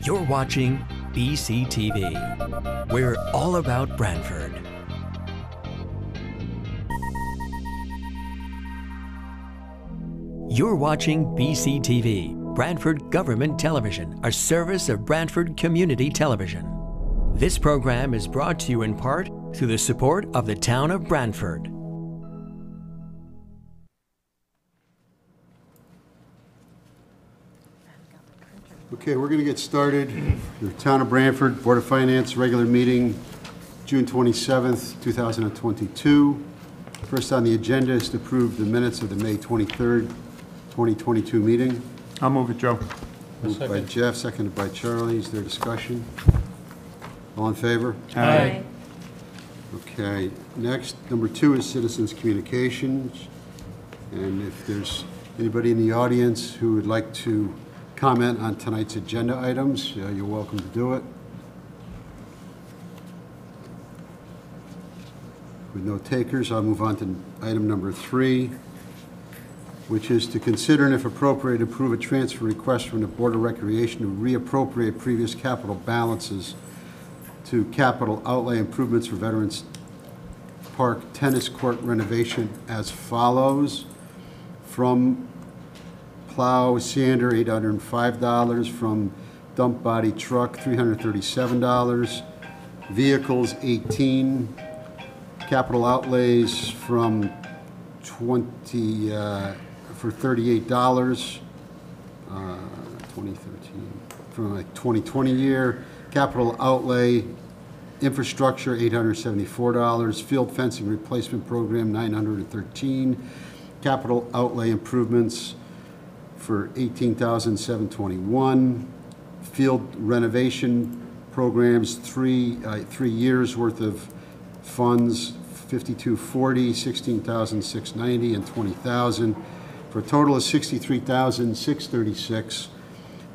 You're watching BCTV. We're all about Branford. You're watching BCTV, Branford Government Television, a service of Branford Community Television. This program is brought to you in part through the support of the town of Branford. Okay, we're going to get started. The Town of Branford Board of Finance regular meeting, June 27th, 2022. First on the agenda is to approve the minutes of the May 23rd, 2022 meeting. I'll move it, Joe. Moved by Jeff, seconded by Charlie. Is there discussion? All in favor? Aye. Okay, next, number 2 is citizens' communications. And if there's anybody in the audience who would like to comment on tonight's agenda items, you're welcome to do it. With no takers, I'll move on to item number 3, which is to consider and if appropriate, approve a transfer request from the Board of Recreation to reappropriate previous capital balances to capital outlay improvements for Veterans Park Tennis Court renovation as follows. From plow sander, $805. From dump body truck, $337. Vehicles, $18. Capital outlays from for $38. 2013 from a 2020 year. Capital outlay infrastructure, $874. Field fencing replacement program, $913. Capital outlay improvements for $18,721. Field renovation programs, three years worth of funds, $5240, $16,690, and $20,000, for a total of $63,636.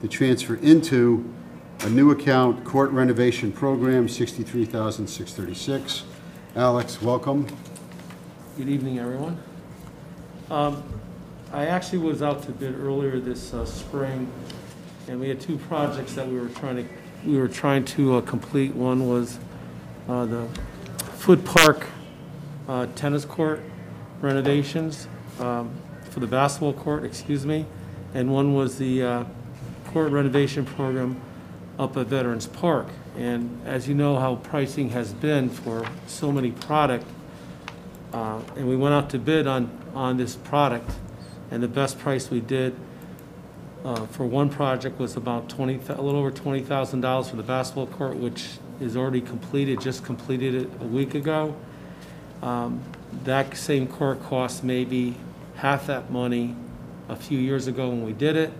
To transfer into a new account, court renovation program, $63,636. Alex, welcome. Good evening, everyone. I actually was out to bid earlier this spring, and we had 2 projects that we were trying to complete. One was the Foot Park tennis court renovations for the basketball court, and one was the court renovation program up at Veterans Park. And as you know how pricing has been for so many product, and we went out to bid on this product, and the best price we did for one project was about a little over $20,000 for the basketball court, which is already completed, just completed it a week ago. That same court cost maybe half that money a few years ago when we did it.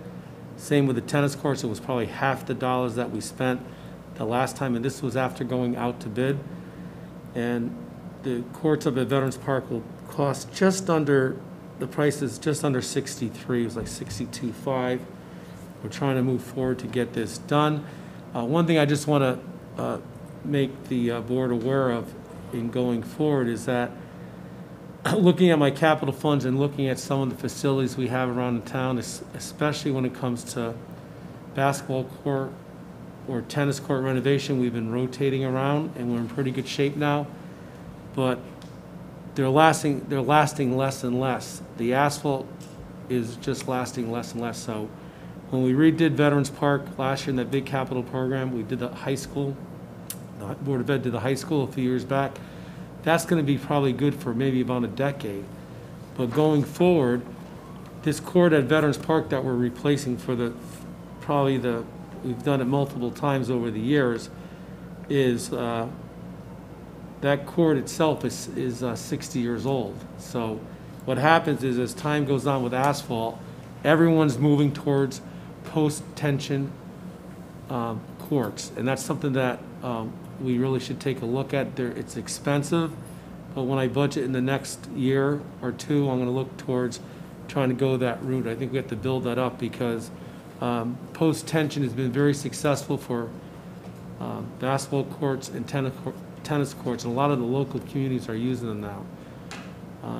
Same with the tennis courts, it was probably half the dollars that we spent the last time, and this was after going out to bid. And the courts up at Veterans Park will cost just under, the price is just under 63, it was like 62.5. We're trying to move forward to get this done. One thing I just want to make the board aware of in going forward is that looking at my capital funds and looking at some of the facilities we have around the town, especially when it comes to basketball court or tennis court renovation, we've been rotating around and we're in pretty good shape now, but they're lasting less and less. The asphalt is just lasting less and less. So when we redid Veterans Park last year in that big capital program, we did the high school. The Board of Ed did the high school a few years back. That's going to be probably good for maybe about a decade. But going forward, this court at Veterans Park that we're replacing for we've done it multiple times over the years, is that court itself is 60 years old. So what happens is as time goes on with asphalt, everyone's moving towards post-tension courts. And that's something that we really should take a look at. It's expensive, but when I budget in the next year or 2, I'm going to look towards trying to go that route. I think we have to build that up because post-tension has been very successful for basketball courts and tennis courts, and a lot of the local communities are using them now.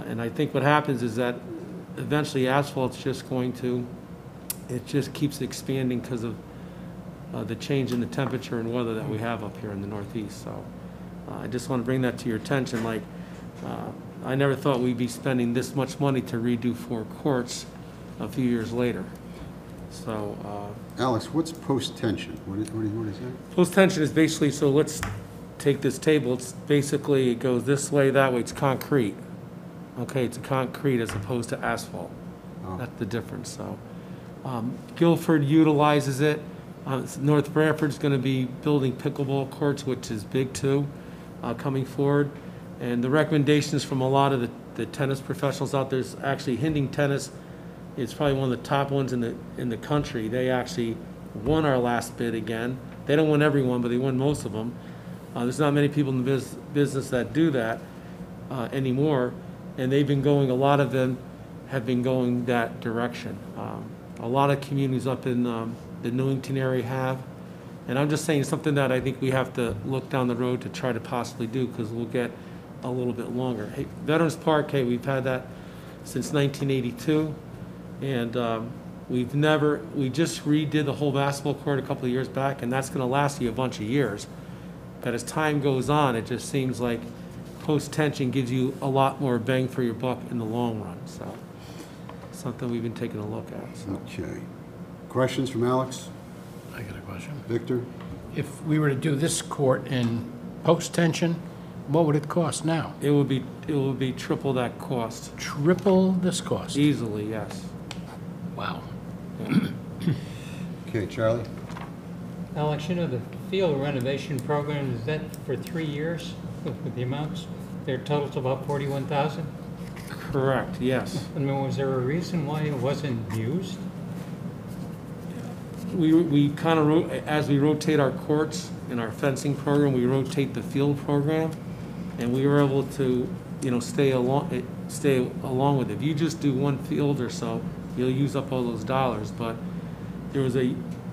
And I think what happens is that eventually asphalt's just going to, it just keeps expanding because of the change in the temperature and weather that we have up here in the Northeast. So I just want to bring that to your attention. Like, I never thought we'd be spending this much money to redo 4 courts a few years later. So, Alex, what's post-tension? What is that? post-tension is basically, so let's take this table. It's basically, it goes this way, that way. It's concrete. Okay, it's a concrete as opposed to asphalt. Oh. That's the difference. So, Guilford utilizes it. North Branford's going to be building pickleball courts, which is big too, coming forward. And the recommendations from a lot of the tennis professionals out there is actually Hinding Tennis. It's probably one of the top ones in the country. They actually won our last bid again. They don't win every one, but they won most of them. There's not many people in the business that do that anymore, and they've been going. A lot of them have been going that direction. A lot of communities up in the Newington area have, and I'm just saying something that I think we have to look down the road to try to possibly do, because we'll get a little bit longer. Hey, Veterans Park, hey, we've had that since 1982. And we just redid the whole basketball court a couple of years back, and that's going to last you a bunch of years. But as time goes on, it just seems like post-tension gives you a lot more bang for your buck in the long run. So something we've been taking a look at. So. Okay. Questions from Alex? I got a question. Victor? If we were to do this court in post-tension, what would it cost now? It will be triple that cost. Triple this cost? Easily, yes. Wow. Okay, Charlie? Alex, you know, the field renovation program, is that for 3 years with the amounts? Their total's about 41,000? Correct, yes. I mean, was there a reason why it wasn't used? We kind of, as we rotate our courts in our fencing program, we rotate the field program, and we were able to, stay along with it. If you just do one field or so, you'll use up all those dollars. But there was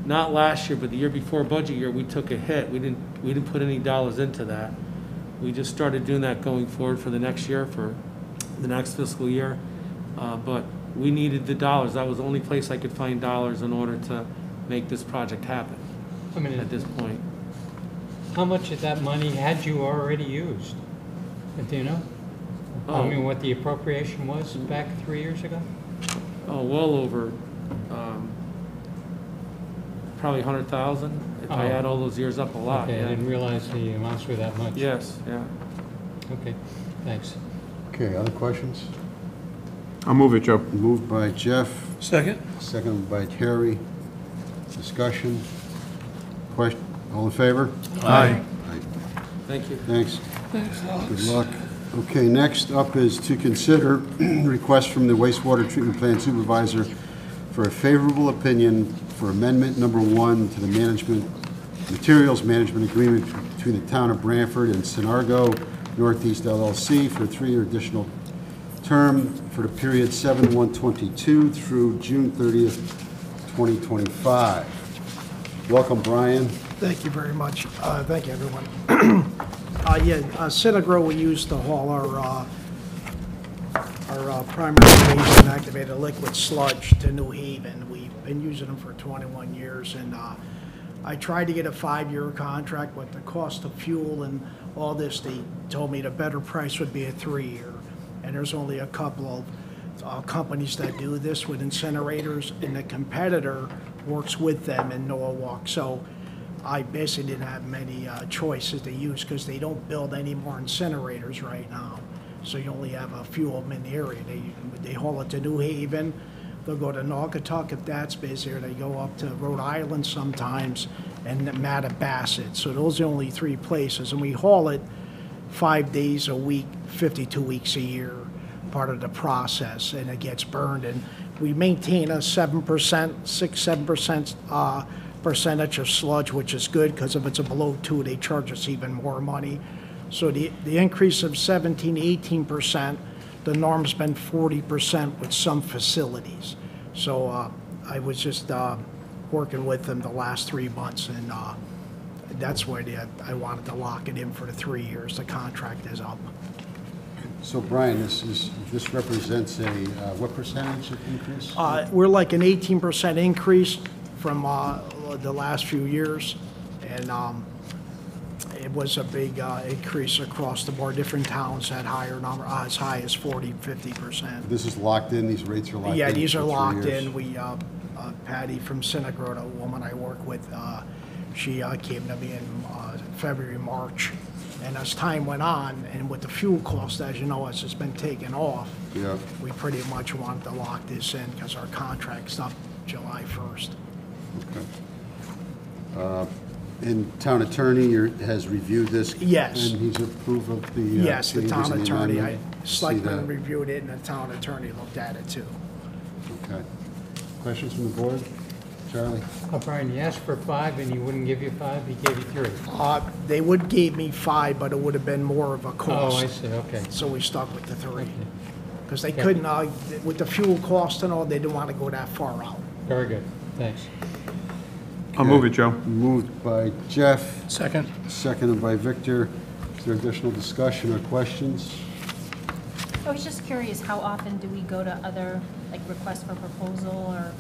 not last year, but the year before budget year, we took a hit. We didn't put any dollars into that. We just started doing that going forward for the next year, for the next fiscal year. But we needed the dollars. That was the only place I could find dollars in order to make this project happen. I mean, at this point. How much of that money had you already used? Do you know? Oh. I mean, what the appropriation was back 3 years ago? Oh, well over, probably 100,000. If I Oh. add all those years up, a lot. Okay, Yeah. I didn't realize the amounts were that much. Yes, yeah. Okay, thanks. Okay, other questions? I'll move it, Joe. Moved by Jeff, Second? seconded by Terry. Discussion? Question? All in favor? Aye. Thank you. Thanks. Good luck. Okay, next up is to consider request from the wastewater treatment plant supervisor for a favorable opinion for amendment number 1 to the materials management agreement between the town of Branford and Synargo Northeast LLC for a 3-year additional term for the period 7/1/22 through June 30th, 2025. Welcome, Brian. Thank you very much. Thank you, everyone. Synagro, we used to haul our primary waste and activated liquid sludge to New Haven. We've been using them for 21 years, and I tried to get a 5-year contract, but the cost of fuel and all this, they told me the better price would be a 3-year. And there's only a couple of companies that do this with incinerators, and the competitor works with them in Norwalk. So I basically didn't have many choices to use, because they don't build any more incinerators right now. So you only have a few of them in the area. They haul it to New Haven. They'll go to Naugatuck if that's busier. They go up to Rhode Island sometimes, and Mattabassett. So those are the only 3 places. And we haul it 5 days a week, 52 weeks a year, part of the process, and it gets burned. And we maintain a 6-7% percentage of sludge, which is good, because if it's a below 2, they charge us even more money. So the increase of 17-18%, the norm's been 40% with some facilities. So I was just working with them the last 3 months, and that's why I wanted to lock it in for the 3 years. The contract is up. So Brian, this represents a what percentage of increase? We're like an 18% increase from the last few years, and it was a big increase across the board. Different towns had higher number, as high as 40-50%. This is locked in, these rates are locked in? Yeah, these are for 3 locked years? in. We, Patty from Synagro, a woman I work with, she came to me in February, March. And as time went on, and with the fuel cost, as you know, as it's been taken off, Yeah. we pretty much want to lock this in because our contract's up July 1st. Okay. And town attorney has reviewed this? Yes. And he's approved of the Yes, the changes town in the attorney, amendment? See Selectman that? reviewed it, and the town attorney looked at it too. Okay. Questions from the board? Charlie? Oh, Brian, you asked for 5 and he wouldn't give you 5, he gave you 3. They would give me 5, but it would have been more of a Oh, cost. I see, okay. So we stuck with the 3. Okay. Because they couldn't, with the fuel cost and all, they didn't want to go that far out. Very good, thanks. I'll move it, Joe. Moved by Jeff, Second? seconded by Victor. Is there additional discussion or questions? I was just curious, how often do we go to other, like, requests for proposal, or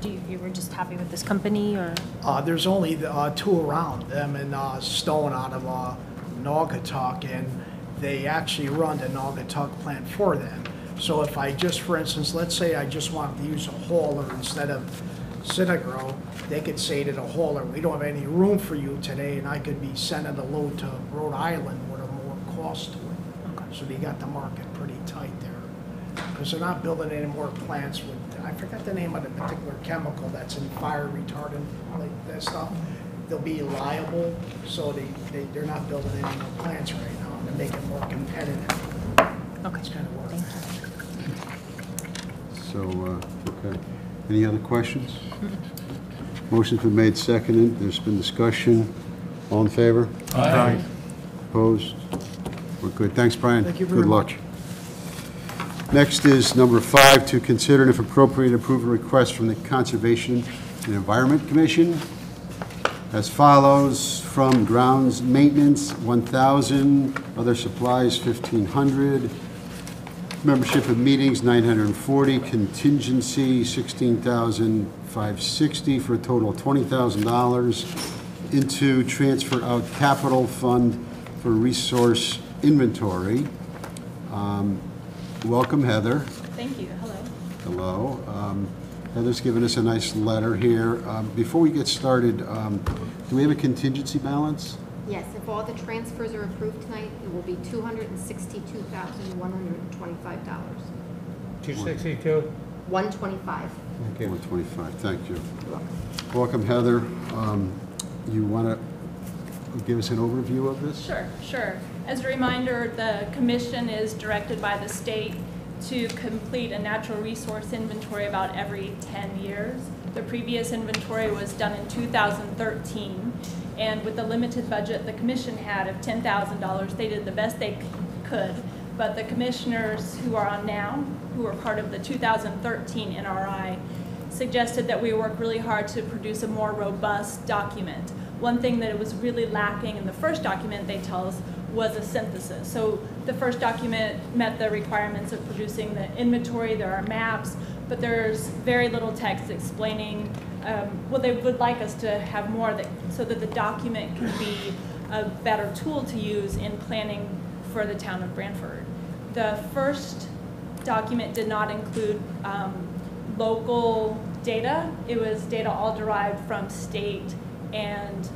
you were just happy with this company, or? There's only 2 around, them and Stone out of Naugatuck, and they actually run the Naugatuck plant for them. So if I just, for instance, let's say I just wanted to use a hauler instead of Synagro, they could say to the hauler, we don't have any room for you today, and I could be sending a load to Rhode Island with a more cost to it. So they got the market pretty tight there. Because they're not building any more plants with, I forgot the name of the particular chemical that's in fire retardant, like that stuff. They'll be liable, so they're not building any more plants right now to make it more competitive. Okay, That's kind of what. thank you. So, okay. Any other questions? Motion's been made, seconded. There's been discussion. All in favor? Aye. Opposed? We're good. Thanks, Brian. Thank you very Good luck. much. Next is number 5, to consider and if appropriate approve a request from the Conservation and Environment Commission as follows: from grounds maintenance, $1,000, other supplies, $1,500, membership of meetings, $940, contingency, $16,560, for a total of $20,000, into transfer out capital fund for resource inventory. Welcome, Heather. Thank you. Hello. Hello. Heather's given us a nice letter here. Before we get started, do we have a contingency balance? Yes, if all the transfers are approved tonight, it will be $262,125. 262? $125. Okay. 125, thank you. You're welcome. Welcome, Heather. You want to give us an overview of this? Sure. As a reminder, the commission is directed by the state to complete a natural resource inventory about every 10 years. The previous inventory was done in 2013, and with the limited budget the commission had of $10,000, they did the best they could. But the commissioners who are on now, who are part of the 2013 NRI, suggested that we work really hard to produce a more robust document. One thing that was really lacking in the first document, they tell us, was a synthesis. So the first document met the requirements of producing the inventory. There are maps, but there's very little text explaining, well, they would like us to have more so that the document can be a better tool to use in planning for the town of Branford. The first document did not include local data. It was data all derived from state and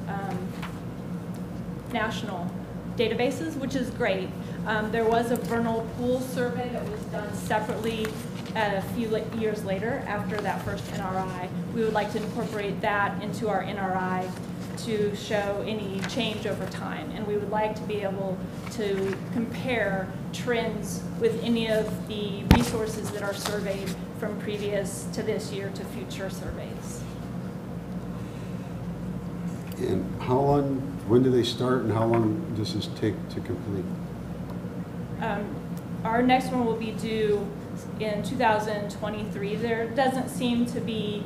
national databases, which is great. There was a vernal pool survey that was done separately a few years later after that first NRI. We would like to incorporate that into our NRI to show any change over time. And we would like to be able to compare trends with any of the resources that are surveyed from previous to this year to future surveys. And how long, when do they start, and how long does this take to complete? Our next one will be due in 2023. There doesn't seem to be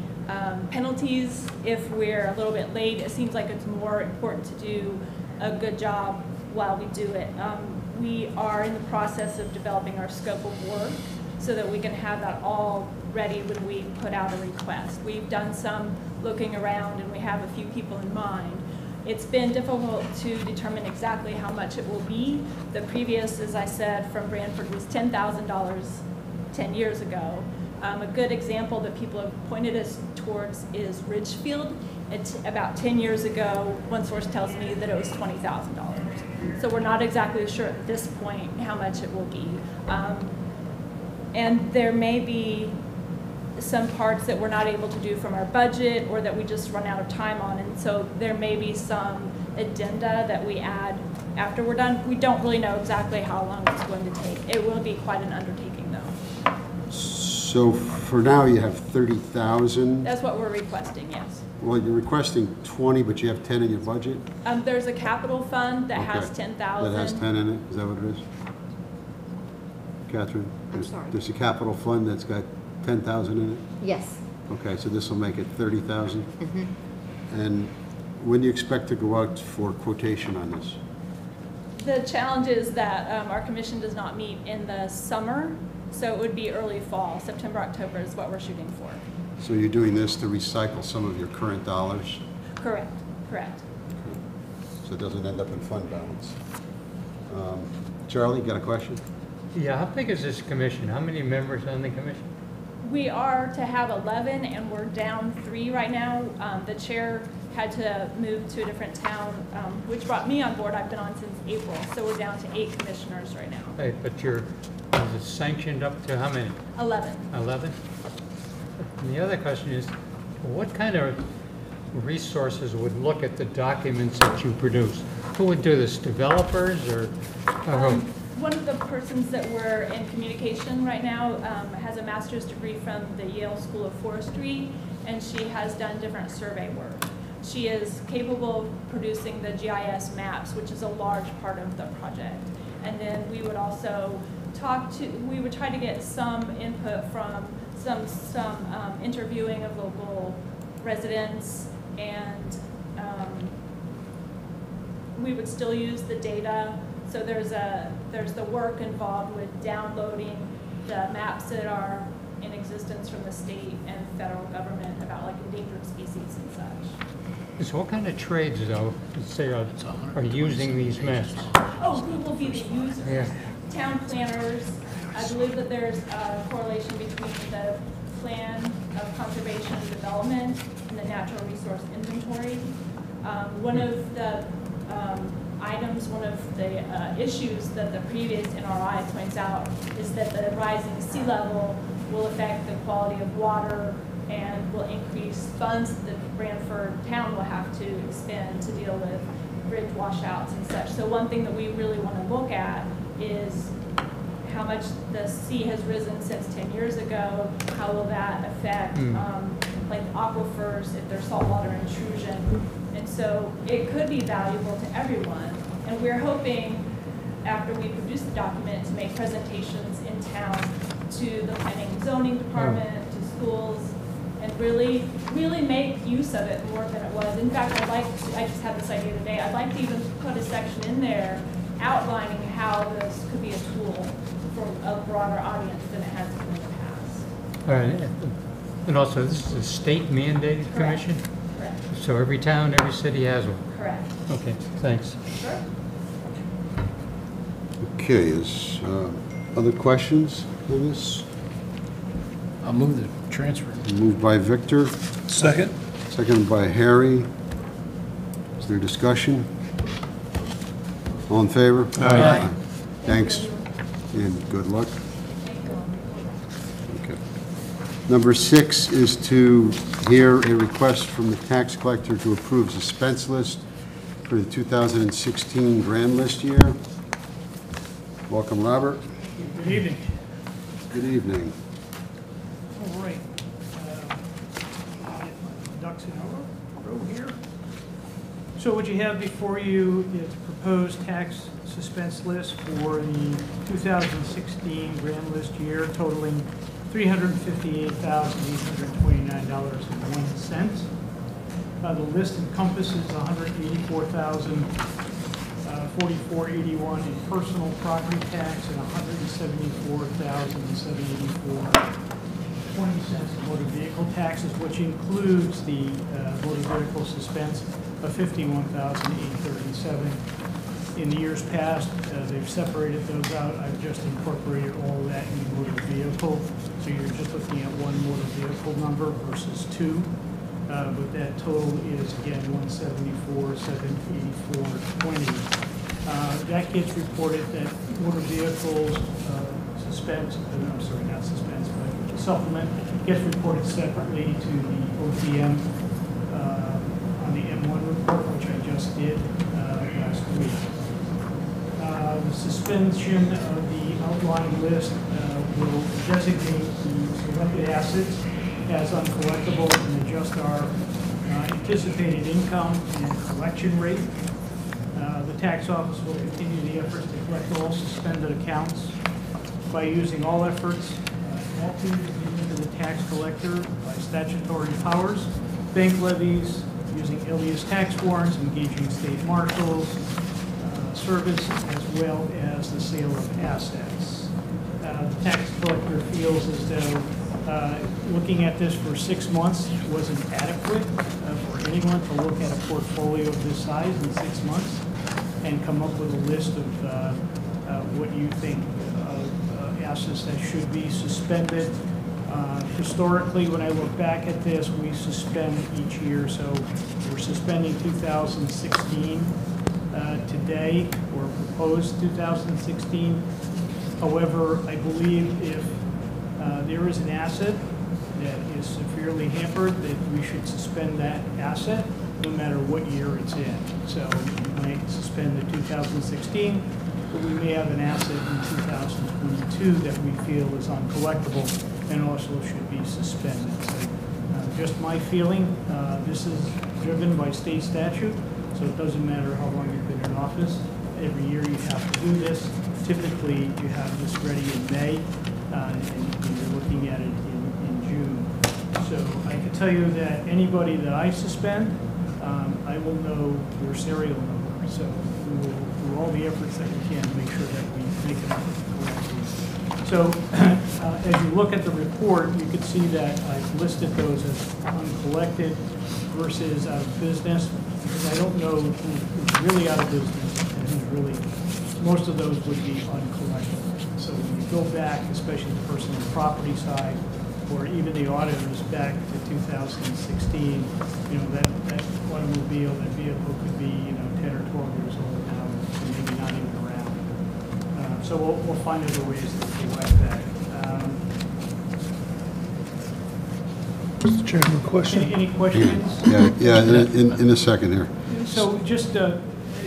penalties if we're a little bit late. It seems like it's more important to do a good job while we do it. We are in the process of developing our scope of work so that we can have that all ready when we put out a request. We've done some looking around and we have a few people in mind. It's been difficult to determine exactly how much it will be. The previous, as I said, from Branford was $10,000 10 years ago. A good example that people have pointed us towards is Ridgefield. About 10 years ago, one source tells me that it was $20,000. So we're not exactly sure at this point how much it will be. And there may be some parts that we're not able to do from our budget or that we just run out of time on, and so there may be some addenda that we add after we're done. We don't really know exactly how long it's going to take. It will be quite an undertaking though. So for now, you have 30,000. That's what we're requesting, yes. Well, you're requesting 20, but you have 10 in your budget? There's a capital fund that has Okay. 10,000. That has 10 in it, is that what it is? Catherine? I'm sorry. There's a capital fund that's got 10,000 in it? Yes. Okay, so this will make it 30,000? Mm-hmm. And when do you expect to go out for quotation on this? The challenge is that our commission does not meet in the summer, so it would be early fall. September, October is what we're shooting for. So you're doing this to recycle some of your current dollars? Correct, correct. So it doesn't end up in fund balance? Charlie, got a question? Yeah, how big is this commission? How many members on the commission? We are to have 11, and we're down 3 right now. The chair had to move to a different town, which brought me on board. I've been on since April, so we're down to 8 commissioners right now. Hey, but is it sanctioned up to how many? 11. 11? And the other question is, what kind of resources would look at the documents that you produce? Who would do this, developers or who? One of the persons that we're in communication right now has a master's degree from the Yale School of Forestry, and she has done different survey work. She is capable of producing the GIS maps, which is a large part of the project. And then we would also we would try to get some input from some interviewing of local residents, and we would still use the data. So there's the work involved with downloading the maps that are in existence from the state and federal government about like endangered species and such. So what kind of trades, though, say are using these maps? Oh, who will be the users? Yeah. Town planners. I believe that there's a correlation between the plan of conservation and development and the natural resource inventory. One of the one of the issues that the previous NRI points out is that the rising sea level will affect the quality of water and will increase funds that Branford town will have to expend to deal with bridge washouts and such. So one thing that we really want to look at is how much the sea has risen since 10 years ago. How will that affect like aquifers if there's saltwater intrusion? And so it could be valuable to everyone. And we're hoping, after we produce the document, to make presentations in town to the planning and zoning department, to schools, and really make use of it more than it was. In fact, I just had this idea today, I'd like to even put a section in there outlining how this could be a tool for a broader audience than it has been in the past. All right. And also, this is a state mandated commission? Correct. So every town, every city has one? Correct. Okay, thanks. Sure. Okay, is other questions on this? I'll move the transfer. Moved by Victor, Second? seconded by Harry. Is there discussion? All in favor? Aye. Thanks, and good luck. Okay. Number 6 is to hear a request from the tax collector to approve suspense list for the 2016 grand list year. Welcome, Robert. Good evening. Good evening. All right. Get my ducks in a row here. So what you have before you is proposed tax suspense list for the 2016 grand list year totaling $358,829.01. The list encompasses $184,044.81 in personal property tax and $174,784 20 cents of motor vehicle taxes, which includes the motor vehicle suspense of $51,837. In the years past, they've separated those out. I've just incorporated all of that in the motor vehicle. So you're just looking at one motor vehicle number versus two. But that total is, again, $174,784.20. That gets reported that motor vehicles suspense, I'm sorry, not suspense, but supplement gets reported separately to the OPM on the M1 report, which I just did last week. The suspension of the outline list will designate the selected assets as uncollectible and adjust our anticipated income and collection rate. The tax office will continue the efforts to collect all suspended accounts by using all efforts, all tools given to the tax collector by statutory powers, bank levies, using alias tax warrants, engaging state marshals, service, as well as the sale of assets. The tax collector feels as though looking at this for 6 months wasn't adequate for anyone to look at a portfolio of this size in 6 months and come up with a list of what you think of assets that should be suspended. Historically, when I look back at this, we suspend each year, so we're suspending 2016 today, or proposed 2016. However, I believe if there is an asset that is severely hampered, that we should suspend that asset no matter what year it's in. So we might suspend the 2016, but we may have an asset in 2022 that we feel is uncollectible and also should be suspended. So just my feeling, this is driven by state statute, so it doesn't matter how long you've been in office. Every year you have to do this. Typically, you have this ready in May, and you're looking at it in June. So I can tell you that anybody that I suspend, I will know your serial number. So we will do all the efforts that we can to make sure that we make an effort to collect these. So as you look at the report, you can see that I've listed those as uncollected versus out of business, because I don't know who's really out of business and who's really, most of those would be uncollectible. So when you go back, especially the person on the property side, or even the auditors back to 2016, that automobile, that vehicle could be, 10 or 12 years old now, and maybe not even around. So we'll find other ways to collect that. Mr. Chairman, question? Any questions? Yeah, in a second here. So just as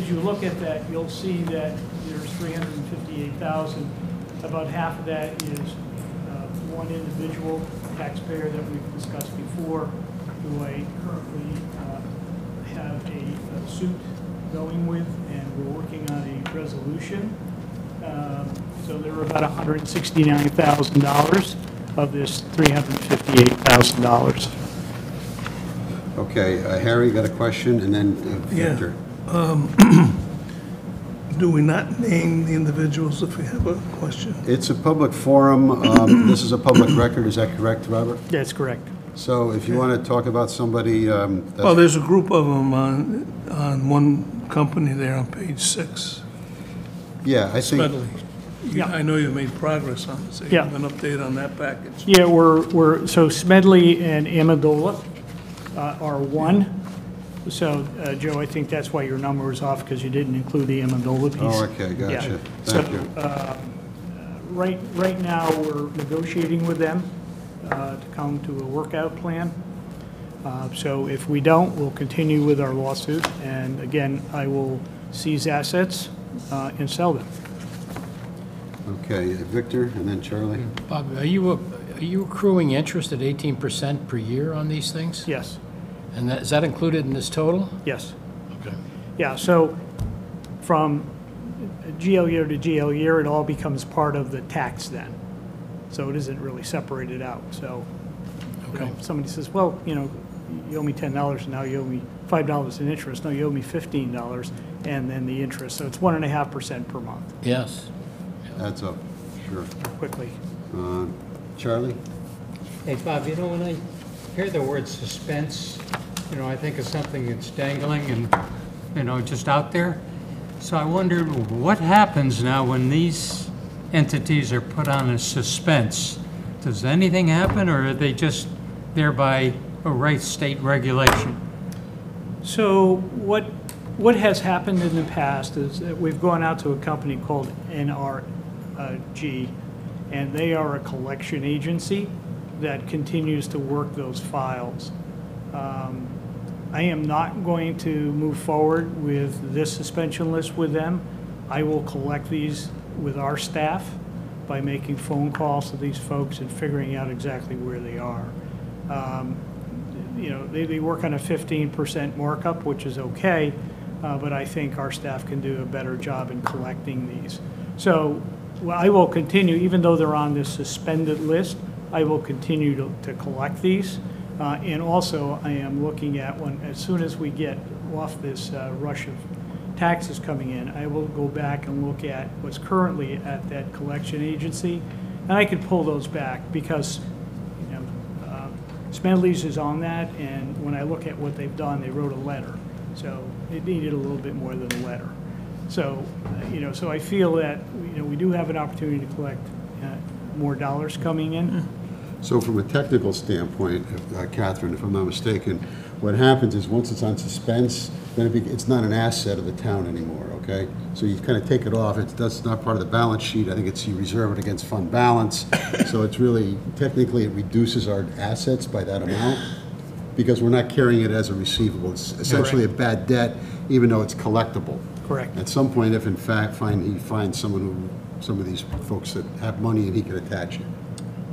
you look at that, you'll see that there's 358,000. About half of that is one individual taxpayer that we've discussed before, who I currently have a suit going with, and we're working on a resolution. So there were about $169,000 of this $358,000. Okay, Harry, you got a question, and then Victor. Do we not name the individuals if we have a question? It's a public forum. This is a public record. Is that correct, Robert? That's correct. So if you want to talk about somebody, Well, there's a group of them on one company there on page 6. yeah, I think. Smedley. Yeah. I know you made progress on this. So you Yeah. have an update on that package. Yeah, so Smedley and Amendola are one. So, Joe, I think that's why your number is off, because you didn't include the Amendola piece. Oh, okay, gotcha. Yeah. Thank So, you. Right now, we're negotiating with them to come to a workout plan. So if we don't, we'll continue with our lawsuit, and again, I will seize assets and sell them. Okay, Victor, and then Charlie. Bob, are you accruing interest at 18% per year on these things? Yes, And is that included in this total? yes. Okay. Yeah, so from GL year to GL year, it all becomes part of the tax then. So it isn't really separated out, so. Okay. Somebody says, well, you owe me $10, now you owe me $5 in interest, no, you owe me $15, and then the interest, so it's 1.5% per month, Yes. Adds up, sure. quickly. Charlie? Hey, Bob, you know, when I hear the word suspense, you know, I think of something that's dangling and, you know, just out there. So I wondered what happens now when these entities are put on a suspense? Does anything happen, or are they just there by a state regulation? So what has happened in the past is that we've gone out to a company called NRG, and they are a collection agency that continues to work those files. I am not going to move forward with this suspension list with them. I will collect these with our staff by making phone calls to these folks and figuring out exactly where they are. You know, they work on a 15% markup, which is okay, but I think our staff can do a better job in collecting these. So well, I will continue, even though they're on this suspended list, I will continue to collect these. And also, I am looking at as soon as we get off this rush of taxes coming in, I will go back and look at what's currently at that collection agency, and I could pull those back because, you know, Smedley's is on that, and when I look at what they've done, they wrote a letter, so it needed a little bit more than a letter. So, you know, so I feel that, you know, we do have an opportunity to collect more dollars coming in. So from a technical standpoint, Catherine, if I'm not mistaken, what happens is once it's on suspense, then it's not an asset of the town anymore, okay? So you kind of take it off. That's not part of the balance sheet. I think you reserve it against fund balance. So it's really, technically, it reduces our assets by that amount because we're not carrying it as a receivable. It's essentially a bad debt, even though it's collectible. Correct. At some point, if in fact he finds some of these folks that have money and he can attach it.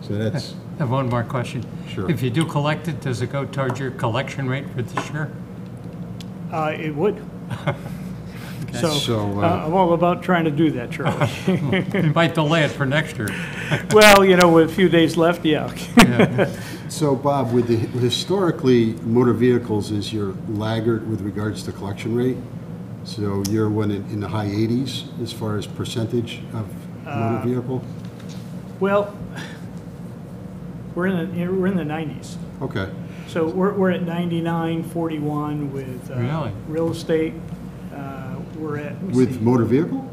So that's... I have one more question. Sure. If you do collect it, does it go towards your collection rate for this year? It would. Okay. So I'm all about trying to do that, Charlie. You might delay it for next year. Well, you know, with a few days left, yeah. Yeah. So, Bob, historically, motor vehicles is your laggard with regards to collection rate. So you're in the high 80s as far as percentage of motor vehicle? Well, we're in the 90s. Okay. So we're at 99.41 with Really? real estate. We're at With motor vehicle?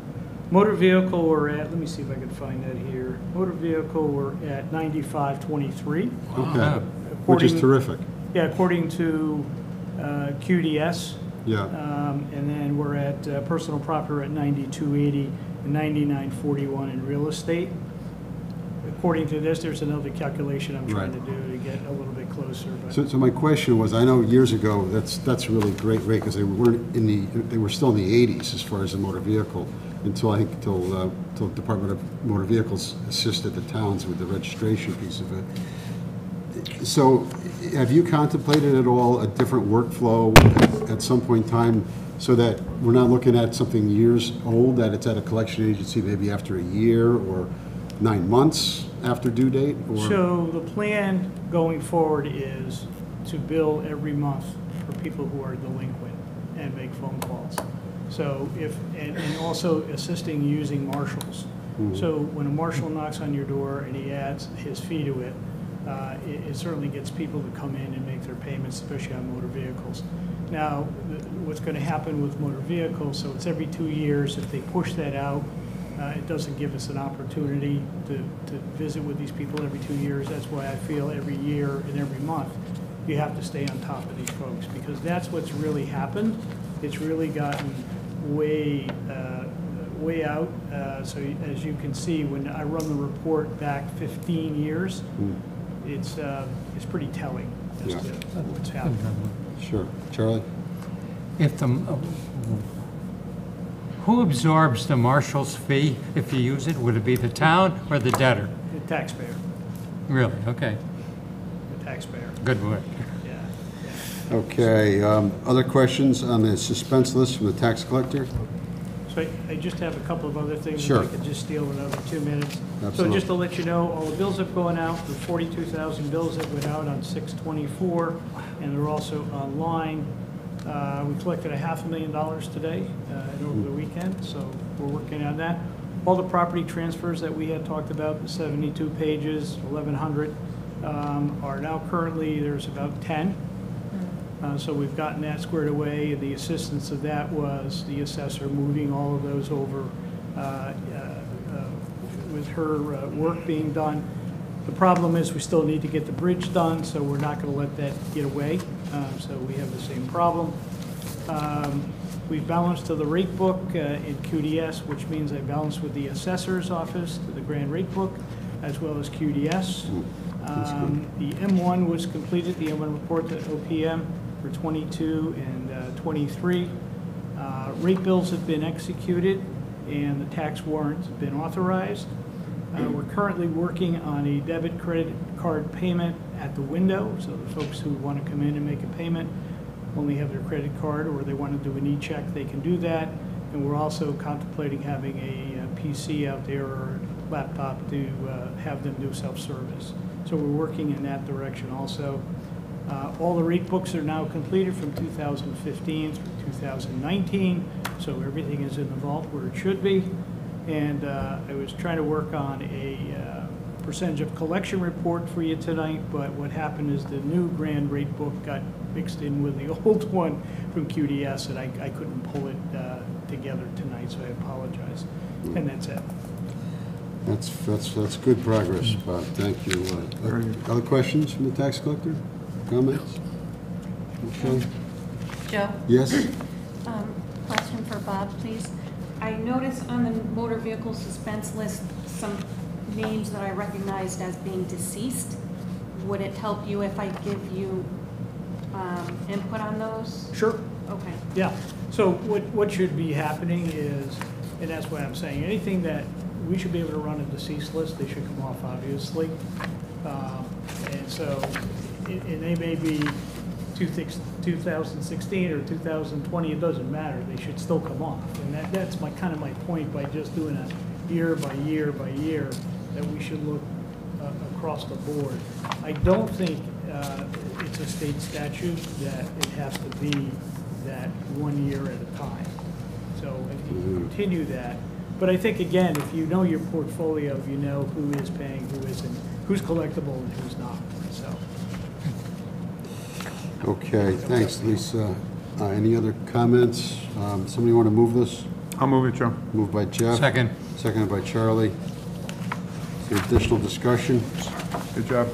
motor vehicle. We're at, let me see if I can find that here. Motor vehicle, we're at 95.23. Okay. Which is terrific. Yeah, according to QDS. Yeah. And then we're at personal property at 92.80 and 99.41 in real estate. According to this, there's another calculation I'm trying to do to get a little bit closer. But. So my question was, I know years ago that's a really great rate because they were still in the 80s as far as the motor vehicle until Department of Motor Vehicles assisted the towns with the registration piece of it. So have you contemplated at all a different workflow at some point in time so that we're not looking at something years old, that it's at a collection agency maybe after a year or 9 months after due date? Or? So the plan going forward is to bill every month for people who are delinquent and make phone calls. So and also assisting using marshals. Mm-hmm. So when a marshal knocks on your door and he adds his fee to it, it certainly gets people to come in and make their payments, especially on motor vehicles. Now, what's going to happen with motor vehicles, so it's every 2 years. If they push that out, it doesn't give us an opportunity to visit with these people every 2 years. That's why I feel every year and every month you have to stay on top of these folks, because that's what's really happened. It's really gotten way out. So as you can see, when I run the report back 15 years, it's pretty telling as to what's happening. Sure. Charlie? Who absorbs the marshal's fee if you use it? Would it be the town or the debtor? The taxpayer. Really? Okay. The taxpayer. Good work. Yeah. Okay. Other questions on the suspense list from the tax collector? So I just have a couple of other things. Sure. I could just steal another 2 minutes. Absolutely. So just to let you know, all the bills have gone out, the 42,000 bills that went out on 6/24, and they're also online. We collected $500,000 today and over the weekend, so we're working on that. All the property transfers that we had talked about, the 72 pages, 1,100, are now currently, there's about 10. So we've gotten that squared away. The assistance of that was the assessor moving all of those over with her work being done. The problem is we still need to get the bridge done, so we're not going to let that get away. So we have the same problem. We've balanced to the rate book in QDS, which means I balanced with the assessor's office to the grand rate book, as well as QDS. The M1 was completed, the M1 report to OPM for 22 and 23. Rate bills have been executed, and the tax warrants have been authorized. We're currently working on a debit credit card payment at the window, so the folks who want to come in and make a payment only have their credit card, or they want to do an e-check, they can do that. And we're also contemplating having a PC out there or a laptop to have them do self-service. So we're working in that direction also. All the rate books are now completed from 2015 through 2019, so everything is in the vault where it should be. And I was trying to work on a percentage of collection report for you tonight, but what happened is the new grand rate book got mixed in with the old one from QDS, and I couldn't pull it together tonight, so I apologize. And that's it. That's good progress, Bob. Thank you. Other questions from the tax collector? Comments? Okay. Joe? Yes? Question for Bob, please. I noticed on the motor vehicle suspense list some names that I recognized as being deceased. Would it help you if I give you input on those? Sure. Okay. Yeah. So what should be happening is, and that's what I'm saying, anything that we should be able to run a deceased list, they should come off, obviously. And so, and they may be 2016 or 2020, it doesn't matter. They should still come off. And that's my kind of my point by just doing a year by year by year, that we should look across the board. I don't think it's a state statute that it has to be that 1 year at a time. So if you continue that, but I think again, if you know your portfolio, you know who is paying, who isn't, who's collectible and who's not, so. Okay, thanks, Lisa. Any other comments? Somebody want to move this? I'll move it, Joe. Moved by Jeff. Second. Seconded by Charlie. Is there additional discussion? Good job.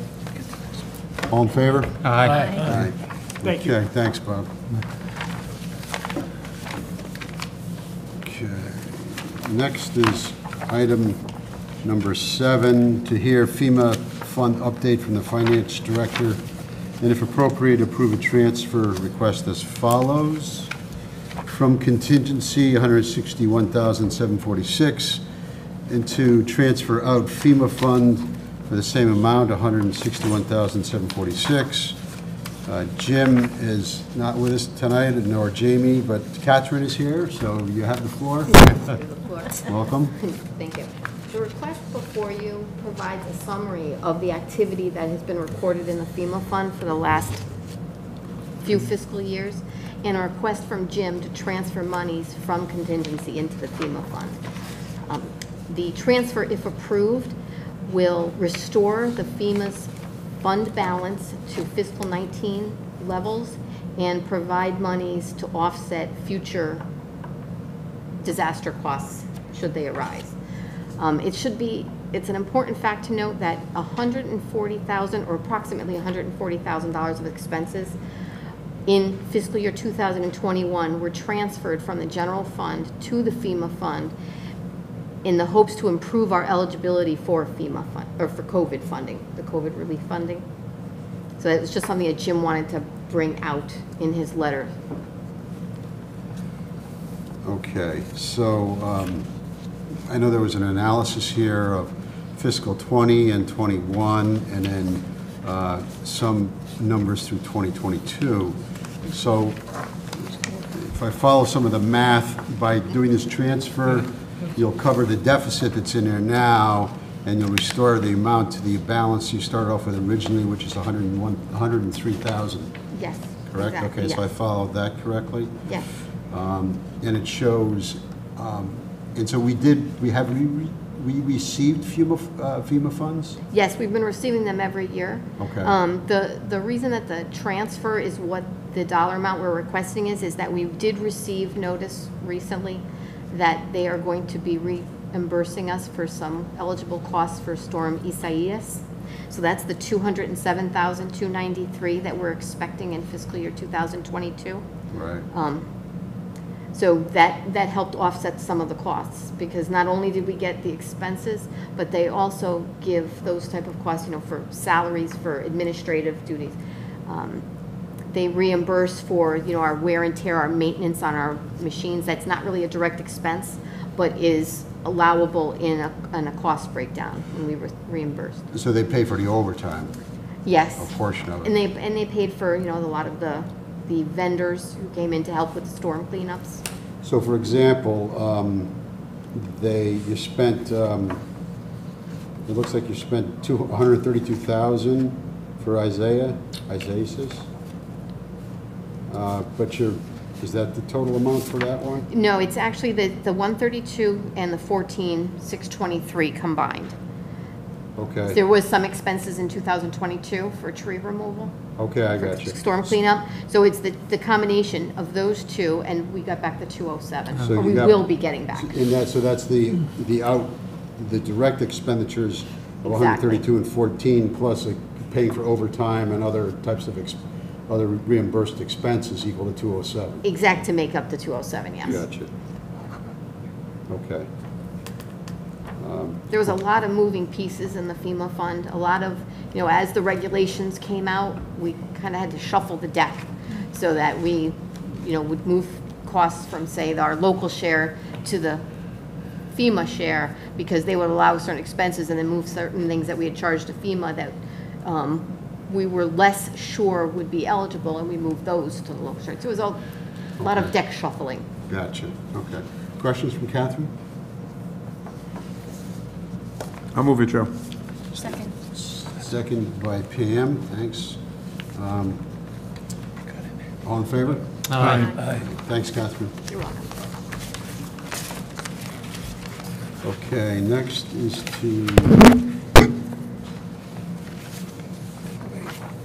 All in favor? Aye. Aye. Thank you. Okay, thanks, Bob. Okay. Next is item number 7, to hear FEMA fund update from the finance director, and if appropriate, approve a transfer request as follows. From contingency, $161,746, into transfer out FEMA fund for the same amount, $161,746. Jim is not with us tonight, nor Jamie, but Catherine is here, so you have the floor. Welcome. Thank you. The request before you provides a summary of the activity that has been recorded in the FEMA fund for the last few fiscal years, and a request from Jim to transfer monies from contingency into the FEMA fund. The transfer, if approved, will restore the FEMA's fund balance to fiscal 19 levels and provide monies to offset future disaster costs should they arise. It's an important fact to note that $140,000 or approximately $140,000 of expenses in fiscal year 2021 were transferred from the general fund to the FEMA fund in the hopes to improve our eligibility for FEMA fund, or for COVID funding, the COVID relief funding. So it was just something that Jim wanted to bring out in his letter. Okay, so I know there was an analysis here of fiscal 20 and 21, and then some numbers through 2022. So if I follow some of the math, by doing this transfer, you'll cover the deficit that's in there now, and you'll restore the amount to the balance you started off with originally, which is 103,000. Yes. Correct? Exactly, Okay, so I yes. followed that correctly? Yes. And it shows, and so we have we received FEMA funds? Yes, we've been receiving them every year. Okay. The reason that the transfer is what the dollar amount we're requesting is that we did receive notice recently that they are going to be reimbursing us for some eligible costs for Storm Isaias. So that's the $207,293 that we're expecting in fiscal year 2022. Right. So that helped offset some of the costs, because not only did we get the expenses, but they also give those type of costs, for salaries, for administrative duties. They reimburse for, our wear and tear, our maintenance on our machines. That's not really a direct expense, but is allowable in a cost breakdown when we reimbursed. So they pay for the overtime, Yes. a portion of it? And they paid for, a lot of the vendors who came in to help with the storm cleanups. So for example, you spent, it looks like you spent $132,000 for Isaias. But is that the total amount for that one? No, it's actually the 132 and the 14,623 combined. Okay. There was some expenses in 2022 for tree removal. Okay, I for got you. Storm cleanup. So it's the combination of those two, and we got back the 207, So or you we got- will be getting back. So that's the direct expenditures of Exactly. 132 and 14, plus paying for overtime and other types of other reimbursed expenses equal to 207. Exact to make up the 207, yes. Gotcha. Okay. There was a lot of moving pieces in the FEMA fund. A lot of, as the regulations came out, we kind of had to shuffle the deck so that we, would move costs from, say, our local share to the FEMA share, because they would allow certain expenses and then move certain things that we had charged to FEMA that we were less sure would be eligible, and we moved those to the local share. So it was a lot of deck shuffling. Gotcha. Okay. Questions from Catherine? I'll move it, Joe. Second. Second by Pam. Thanks. All in favor? Aye. Thanks, Catherine. You're welcome. Okay, next is to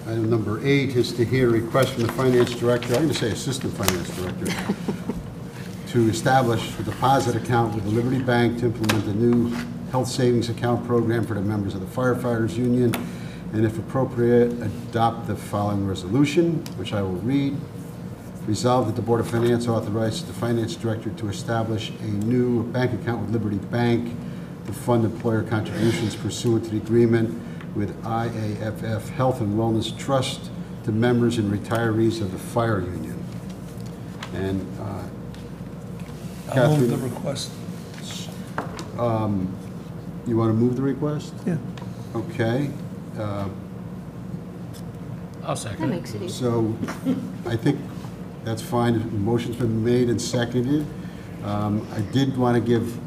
item number 8 is to hear a request from the finance director, I'm going to say assistant finance director, to establish a deposit account with the Liberty Bank to implement a new health savings account program for the members of the firefighters union, and if appropriate, adopt the following resolution, which I will read. Resolved that the Board of Finance authorizes the finance director to establish a new bank account with Liberty Bank to fund employer contributions pursuant to the agreement with IAFF Health and Wellness Trust to members and retirees of the fire union. And I'll move the Catherine, request. you want to move the request? Yeah. Okay. I'll second That it. makes it easy. So I think that's fine. The motion's been made and seconded. I did want to give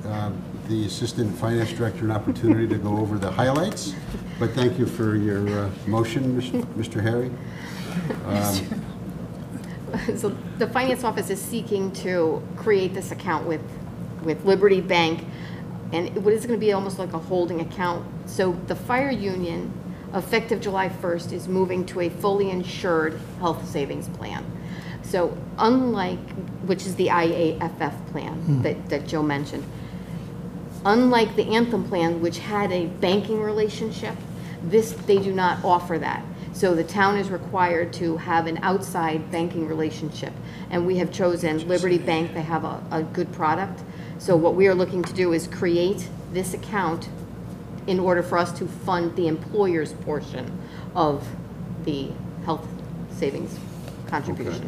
the Assistant Finance Director an opportunity to go over the highlights, but thank you for your motion, Mr. Harry. So the finance office is seeking to create this account with Liberty Bank, and what is going to be almost like a holding account. So the fire union, effective July 1st, is moving to a fully insured health savings plan. So unlike, which is the IAFF plan that Joe mentioned, unlike the Anthem plan, which had a banking relationship, they do not offer that. So the town is required to have an outside banking relationship, and we have chosen Liberty Bank. They have a good product. So what we are looking to do is create this account in order for us to fund the employer's portion of the health savings contribution. Okay.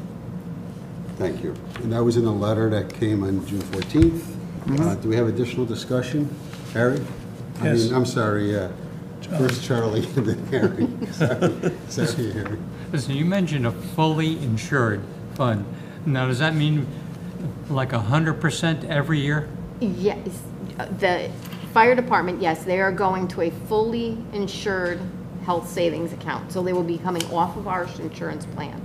Thank you. And that was in a letter that came on June 14th. Do we have additional discussion? Harry? Yes. I'm sorry, first Charlie and then Harry. Sorry, Harry. Listen, you mentioned a fully insured fund. Now, does that mean like 100% every year? Yes, the fire department, yes, they are going to a fully insured health savings account. So they will be coming off of our insurance plan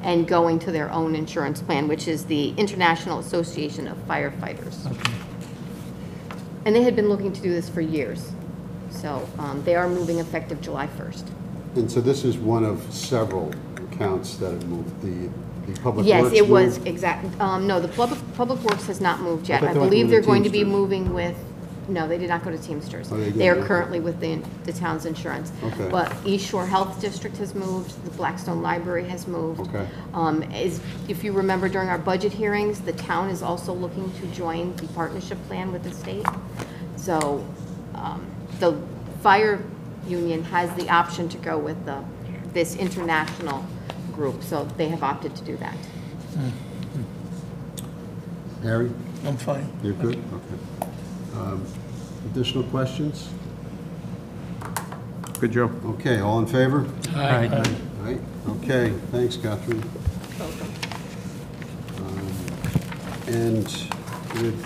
and going to their own insurance plan, which is the International Association of Firefighters. Okay. And they had been looking to do this for years. So they are moving effective July 1st. And so this is one of several accounts that have moved, the Public Works? Yes, it was moved? no, the Public Works has not moved yet. I thought I they went believe with they're the going to be Teamsters. moving with, no, they did not go to Teamsters. Oh, they did, They are okay. currently with the town's insurance. Okay. But East Shore Health District has moved, the Blackstone Library has moved. Okay. If you remember during our budget hearings, the town is also looking to join the partnership plan with the state. So the fire union has the option to go with this international group, so they have opted to do that. Harry? I'm fine. You're good? Okay. Additional questions? Good, Joe. Okay, all in favor? Aye. All right, okay, thanks, Catherine. And with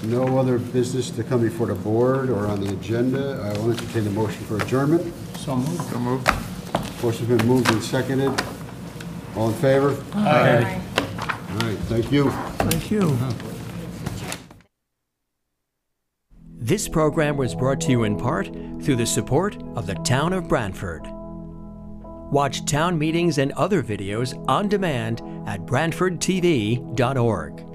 no other business to come before the board or on the agenda, I will entertain a motion for adjournment. So moved. So moved. Motion's been moved and seconded. All in favor? Aye. All right, thank you. Thank you. This program was brought to you in part through the support of the Town of Branford. Watch town meetings and other videos on demand at BranfordTV.org.